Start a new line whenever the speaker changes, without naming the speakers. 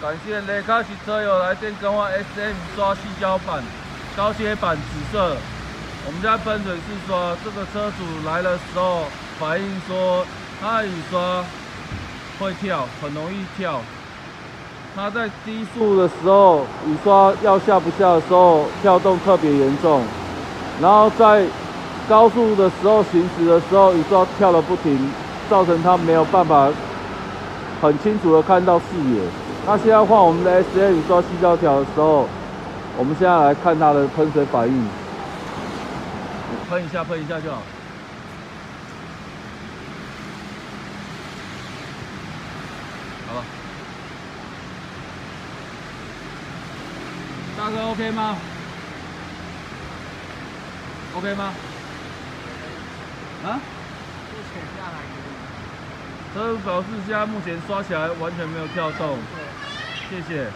感谢雷卡西车友来电更换 SM 刷细胶板、高阶板紫色。我们家喷水式刷，这个车主来的时候反映说，他的雨刷会跳，很容易跳。他在低速的时候，雨刷要下不下的时候，跳动特别严重。然后在高速的时候行驶的时候，雨刷跳得不停，造成他没有办法很清楚的看到视野。那现在换我们的 SM 雨刷细胶条的时候，我们现在来看它的喷水反应。喷一下就好。好了，大哥 OK 吗 ？OK 吗？啊？
目前下来可以。
车主表示现在目前刷起来完全没有跳动，谢谢。